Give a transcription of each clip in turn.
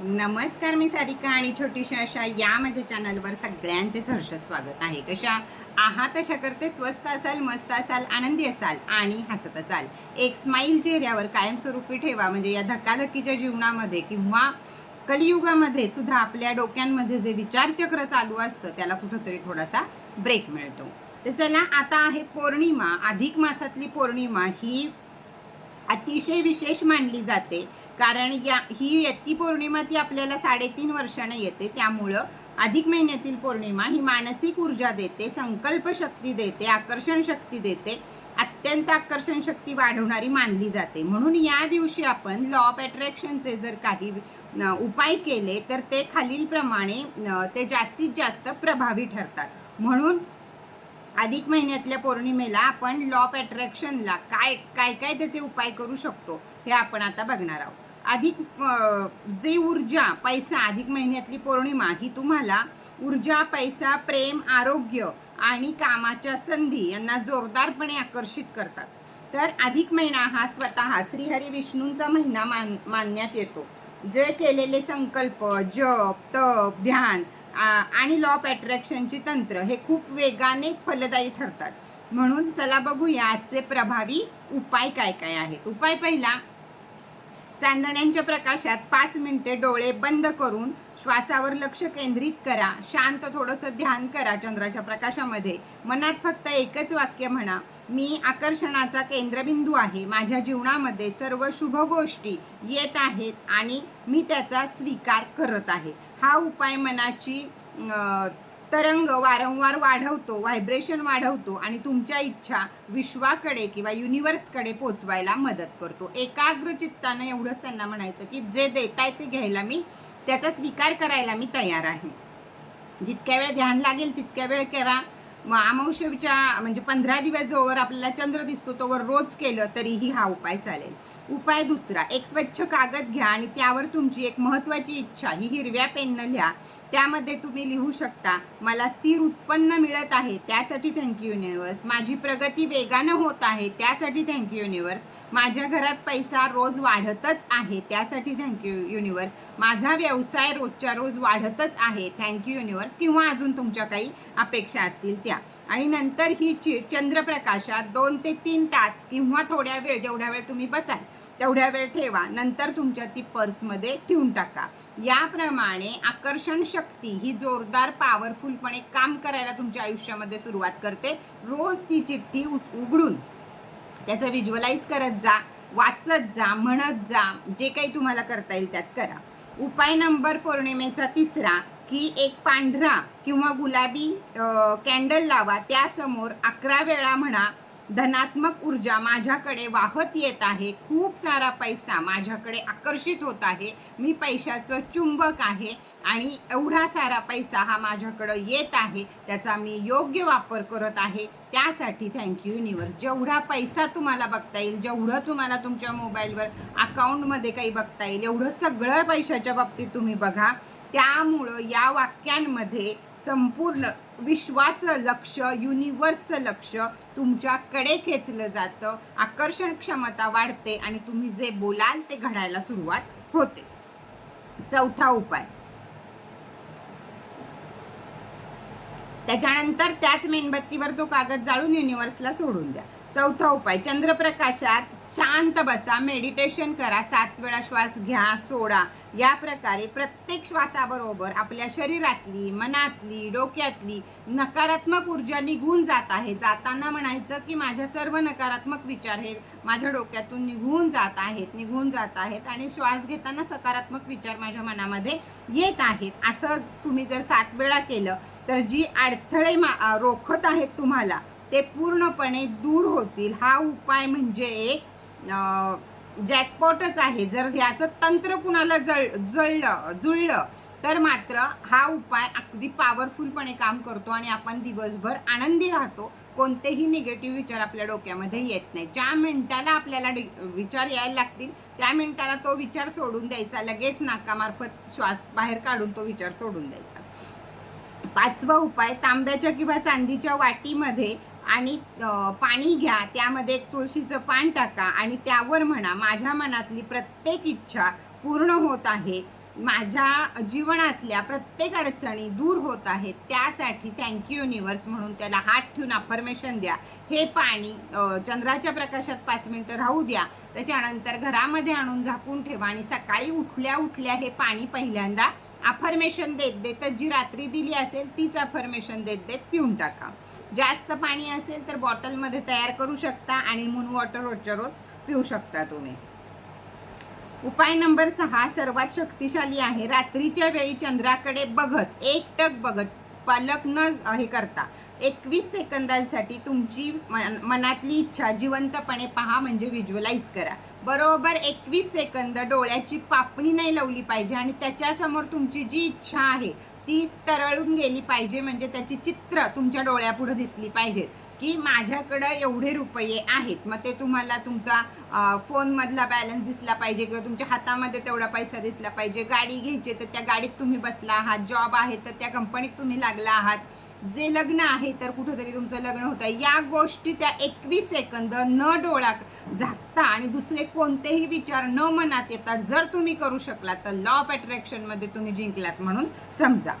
नमस्कार, मी सारिका आणि छोटीशी अशा या माझ्या चॅनलवर सगळ्यांचे सहर्ष स्वागत आहे. कशा आहात? अशा करते स्वस्त असाल, मस्त असाल, आनंदी असाल आणि हसत असाल. एक स्माईल चेहऱ्यावर कायमस्वरूपी ठेवा. म्हणजे या धक्काधक्कीच्या जीवनामध्ये किंवा कलियुगामध्ये सुद्धा आपल्या डोक्यांमध्ये जे विचारचक्र चालू असतं त्याला कुठंतरी थोडासा ब्रेक मिळतो. तर चला, आता आहे पौर्णिमा. अधिक मासातली पौर्णिमा ही अतिशय विशेष मानली जाते, कारण ही यती पौर्णिमा ती आपल्याला 3.5 वर्षाने येते. त्यामुळं अधिक महिन्यातील पौर्णिमा ही मानसिक ऊर्जा देते, संकल्प शक्ती देते, आकर्षण शक्ती देते, अत्यंत आकर्षण शक्ती वाढवणारी मानली जाते. म्हणून या दिवशी आपण लॉ ऑफ अट्रॅक्शनचे जर काही उपाय केले तर ते खालीलप्रमाणे ते जास्तीत जास्त प्रभावी ठरतात. म्हणून अधिक महिन्यातल्या पौर्णिमेला आपण लॉ ऑफ अट्रॅक्शनला काय काय काय त्याचे उपाय करू शकतो हे आपण आता बघणार आहोत. अधिक जे ऊर्जा, पैसा, अधिक महिन्यातली पौर्णिमा ही तुम्हाला ऊर्जा, पैसा, प्रेम, आरोग्य आणि कामाच्या संधी यांना जोरदारपणे आकर्षित करतात. तर अधिक महिना हा स्वतः श्रीहरी विष्णूंचा महिना मानण्यात येतो. जे केलेले संकल्प, जप, तप, ध्यान आणि लॉ ऑफ अट्रॅक्शनची तंत्र हे खूप वेगाने फलदायी ठरतात. म्हणून चला बघूया आजचे प्रभावी उपाय काय काय आहेत. उपाय पहिला, चांदण्यांच्या प्रकाशात 5 मिनिटे डोळे बंद करून श्वासावर लक्ष केंद्रित करा. शांत थोडंसं ध्यान करा चंद्राच्या प्रकाशामध्ये. मनात फक्त एकच वाक्य म्हणा, मी आकर्षणाचा केंद्रबिंदू आहे. माझ्या जीवनामध्ये सर्व शुभ गोष्टी येत आहेत आणि मी त्याचा स्वीकार करत आहे. हा उपाय मनाची तरंग वारंवार वाढवतो, व्हायब्रेशन वाढवतो आणि तुमच्या इच्छा विश्वाकडे किंवा युनिवर्सकडे पोचवायला मदत करतो. एकाग्र चित्तानं एवढंच त्यांना म्हणायचं की जे देताय ते घ्यायला मी, त्याचा स्वीकार करायला मी तयार आहे. जितक्या वेळ ध्यान लागेल तितक्या वेळ करा. अमावस्येच्या म्हणजे 15 दिवस जोवर आपल्याला चंद्र दिसतो तोवर रोज केलं तरीही हा उपाय चालेल. उपाय दुसरा, एक स्वच्छ कागद घ्या आणि त्यावर तुमची एक महत्त्वाची इच्छा ही हिरव्या पेननं लिहा. त्यामध्ये तुम्ही लिहू शकता, मला स्थिर उत्पन्न मिळत आहे त्यासाठी थँक्यू युनिवर्स. माझी प्रगती वेगानं होत आहे त्यासाठी थँक्यू युनिवर्स. माझ्या घरात पैसा रोज वाढतच आहे त्यासाठी थँक्यू युनिवर्स. माझा व्यवसाय रोजच्या रोज वाढतच आहे थँक्यू युनिवर्स. किंवा अजून तुमच्या काही अपेक्षा असतील त्या. आणि नंतर ही चंद्रप्रकाशात 2 ते 3 तास किंवा थोड्या वेळ, जेवढ्या वेळ तुम्ही बसाल तेवढ्या वेळ ठेवा. नंतर तुमच्या ती पर्समध्ये ठेवून टाका. याप्रमाणे आकर्षण शक्ती ही जोरदार पॉवरफुलपणे काम करायला तुमच्या आयुष्यामध्ये सुरुवात करते. रोज ती चिठ्ठी उघडून त्याचं व्हिज्युअलाइज करत जा, वाचत जा, म्हणत जा. जे काही तुम्हाला करता येईल त्यात करा. उपाय नंबर पौर्णिमेचा तिसरा, की एक पांढरा किंवा गुलाबी कॅन्डल लावा. त्यासमोर 11 वेळा म्हणा, धनात्मक ऊर्जा माझ्याकडे वाहत येत आहे. खूप सारा पैसा माझ्याकडे आकर्षित होत आहे. मी पैशाचं चुंबक आहे आणि एवढा सारा पैसा हा माझ्याकडे येत आहे. त्याचा मी योग्य वापर करत आहे त्यासाठी थँक्यू युनिवर्स. जेवढा पैसा तुम्हाला बघता येईल, जेवढं तुम्हाला तुमच्या मोबाईलवर अकाउंटमध्ये काही बघता येईल, एवढं सगळं पैशाच्या बाबतीत तुम्ही बघा. त्यामुळं या वाक्यांमध्ये संपूर्ण विश्वाचं लक्ष, युनिवर्सचं लक्ष तुमच्याकडे खेचलं जातं. आकर्षण क्षमता वाढते आणि तुम्ही जे बोलाल ते घडायला सुरुवात होते. चौथा उपाय, त्याच्यानंतर त्याच मेणबत्तीवर तो कागद जाळून युनिवर्सला सोडून द्या. चौथा उपाय, चंद्रप्रकाशात शांत बसा, मेडिटेशन करा. 7 वेळा श्वास घ्या, सोडा. या प्रकारे प्रत्येक श्वासाबरोबर आपल्या शरीरातली, मनातली, डोक्यातली नकारात्मक ऊर्जा निघून जात आहे. जाताना म्हणायचं की माझ्या सर्व नकारात्मक विचार हे माझ्या डोक्यातून निघून जात आहेत आणि श्वास घेताना सकारात्मक विचार माझ्या मनामध्ये येत आहेत. असं तुम्ही जर 7 वेळा केलं तर जी अडथळे रोखत आहेत तुम्हाला ते पूर्णपणे दूर होतील. हा उपाय म्हणजे एक जॅकपॉटच आहे. जर ह्याचं तंत्र कुणाला जुळलं तर मात्र हा उपाय अगदी पॉवरफुलपणे काम करतो आणि आपण दिवसभर आनंदी राहतो. कोणतेही निगेटिव्ह विचार आपल्या डोक्यामध्ये येत नाही. ज्या मिनिटाला आपल्याला विचार यायला लागतील त्या मिनिटाला तो विचार सोडून द्यायचा. लगेच नाकामार्फत श्वास बाहेर काढून तो विचार सोडून द्यायचा. 5वा उपाय, तांब्याच्या किंवा चांदीच्या वाटीमध्ये आणि पाणी घ्या. त्यामध्ये एक तुळशीचं पान टाका आणि त्यावर म्हणा, माझ्या मनातली प्रत्येक इच्छा पूर्ण होत आहे. माझ्या जीवनातल्या प्रत्येक अडचणी दूर होत आहेत, त्यासाठी थँक्यू युनिवर्स म्हणून त्याला हात ठेवून अफर्मेशन द्या. हे पाणी चंद्राच्या प्रकाशात 5 मिनिटं राहू द्या. त्याच्यानंतर घरामध्ये आणून झाकून ठेवा आणि सकाळी उठल्या उठल्या हे पाणी पहिल्यांदा अफर्मेशन देत देत जी रात्री दिली असेल तीच अफर्मेशन देत देत पिऊन टाका. जास्त पाणी असेल तर बॉटलमध्ये तयार करू शकता आणि मून वॉटर रोजच्या रोज पिऊ शकता तुम्ही. उपाय नंबर 6 सर्वात शक्तिशाली आहे. रात्रीच्या वेळी चंद्राकडे बघत, एकटक बघत, पलक न हे करता 21 सेकंदांसाठी तुमची मनातली इच्छा जिवंतपणे पहा, म्हणजे व्हिज्युअलाइज करा. बरोबर 21 सेकंद डोळ्याची पापणी नाही लावली पाहिजे आणि त्याच्यासमोर तुमची जी इच्छा आहे ती तरळून गेली पाहिजे, म्हणजे त्याची चित्र तुमच्या डोळ्यापुढे दिसली पाहिजेत की माझ्याकडं एवढे रुपये आहेत. मग ते तुम्हाला तुमचा फोनमधला बॅलन्स दिसला पाहिजे किंवा तुमच्या हातामध्ये तेवढा पैसा दिसला पाहिजे. गाडी घ्यायची तर त्या गाडीत तुम्ही बसला आहात, जॉब आहे तर त्या कंपनीत तुम्ही लागला आहात, जे लग्न आहे तर कुठेतरी तुमचं लग्न होतं. या गोष्टी त्या 21 सेकंद न डोळा झाकता आणि दुसरे कोणतेही विचार न मनात येतात जर तुम्ही करू शकलात तर लॉ ऑफ अट्रॅक्शनमध्ये तुम्ही जिंकलात म्हणून समजा.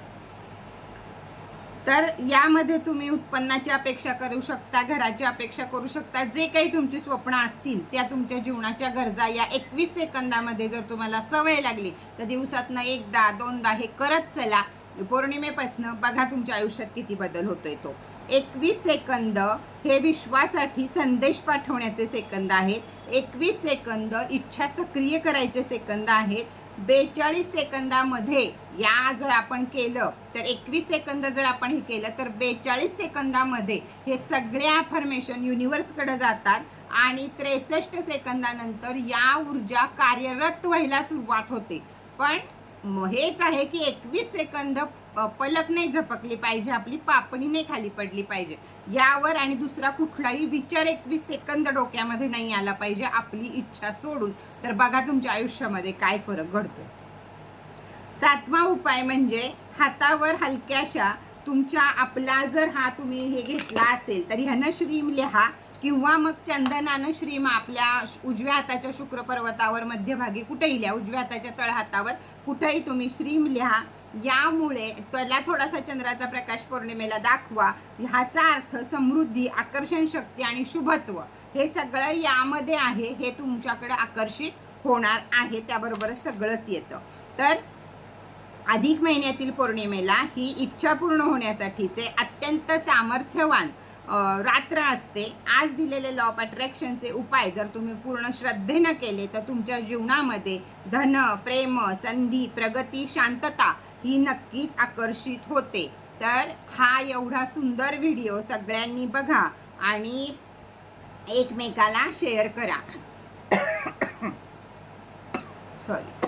तर यामध्ये तुम्ही उत्पन्नाची अपेक्षा करू शकता, घराची अपेक्षा करू शकता, जे काही तुमची स्वप्न असतील त्या तुमच्या जीवनाच्या गरजा या 21 सेकंदामध्ये जर तुम्हाला सवय लागली तर दिवसातनं एकदा दोनदा हे करत चला. पौर्णिमेपासून बघा तुमच्या आयुष्यात किती बदल होतोय तो. 21 सेकंद हे विश्वासाठी संदेश पाठवण्याचे सेकंद आहेत. 21 सेकंद इच्छा सक्रिय करायचे सेकंद आहेत. 42 सेकंदामध्ये या जर आपण केलं तर 21 सेकंद जर आपण हे केलं तर 42 सेकंदामध्ये हे सगळे अफर्मेशन युनिवर्सकडे जातात आणि 63 सेकंदानंतर या ऊर्जा कार्यरत व्हायला सुरुवात होते. पण हेच आहे की 21 सेकंद पलक नाही झपकली पाहिजे, आपली पापणी नाही खाली पडली पाहिजे यावर, आणि दुसरा कुठलाही विचार 21 सेकंद डोक्यामध्ये नाही आला पाहिजे आपली इच्छा सोडून. तर बघा तुमच्या आयुष्यामध्ये काय फरक घडतो. 7वा उपाय म्हणजे हातावर हलक्याशा तुमच्या आपला जर हा तुम्ही हे घेतला असेल तर ह्यानं श्रीम लिहा किंवा मग चंदनानं श्रीम आपल्या उजव्या हाताच्या शुक्र पर्वतावर मध्यभागी कुठेही लिहा, उजव्या हाताच्या तळहातावर कुठेही तुम्ही श्रीम लिहा. यामुळे त्याला थोडासा चंद्राचा प्रकाश पौर्णिमेला दाखवा. ह्याचा अर्थ समृद्धी, आकर्षण शक्ती आणि शुभत्व हे सगळं यामध्ये आहे. हे तुमच्याकडे आकर्षित होणार आहे, त्याबरोबरच सगळंच येतं. तर अधिक महिन्यातील पौर्णिमेला ही इच्छा पूर्ण होण्यासाठीचे अत्यंत सामर्थ्यवान रात्र असते. आज दिलेले लॉ ऑफ अट्रॅक्शनचे उपाय जर तुम्ही पूर्ण श्रद्धेनं केले तर तुमच्या जीवनामध्ये धन, प्रेम, संधी, प्रगती, शांतता ही नक्कीच आकर्षित होते. तर हा एवढा सुंदर व्हिडिओ सगळ्यांनी बघा आणि एकमेकाला शेअर करा. सॉरी.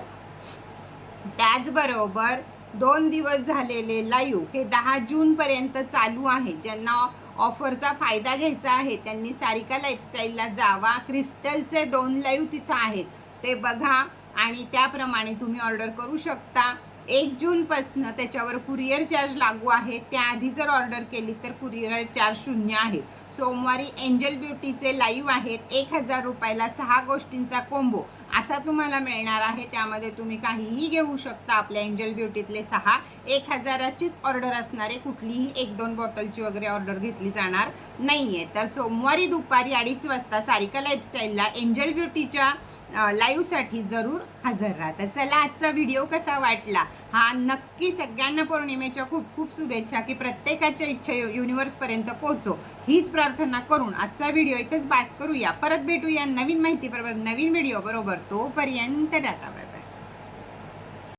त्याचबरोबर 2 दिवस झालेले लाईव्ह हे 10 जूनपर्यंत चालू आहे. ज्यांना ऑफरचा फायदा घ्यायचा आहे त्यांनी सारिका लाईफस्टाईलला जावा. क्रिस्टलचे 2 लाईव्ह तिथं आहेत ते बघा आणि त्याप्रमाणे तुम्ही ऑर्डर करू शकता. 1 जूनपासून त्याच्यावर कुरिअर चार्ज लागू आहे. त्याआधी जर ऑर्डर केली तर कुरिअर चार्ज 0 आहे. सोमवारी एंजल ब्युटीचे लाईव्ह आहेत. 1000 रुपयाला 6 गोष्टींचा कोंबो असा तुम्हाला मिळणार आहे. त्यामध्ये तुम्ही काहीही घेऊ शकता. आपल्या एंजल ब्युटीतले 6 1000चीच ऑर्डर असणारे, कुठलीही 1-2 बॉटलची वगैरे ऑर्डर घेतली जाणार नाहीये. तर सोमवारी दुपारी 2:30 वाजता सारिका लाईफस्टाईलला एंजल ब्युटीच्या लाईव्हसाठी जरूर हजर राहा. तर चला, आजचा व्हिडिओ कसा वाटला हा नक्की सगळ्यांना पौर्णिमेच्या खूप खूप शुभेच्छा की प्रत्येकाच्या इच्छा युनिवर्सपर्यंत पोहोचो हीच प्रार्थना करून आजचा व्हिडिओ इथेच बास करूया. परत भेटूया नवीन माहिती बरोबर, नवीन व्हिडिओ बरोबर. तोपर्यंत टाटा.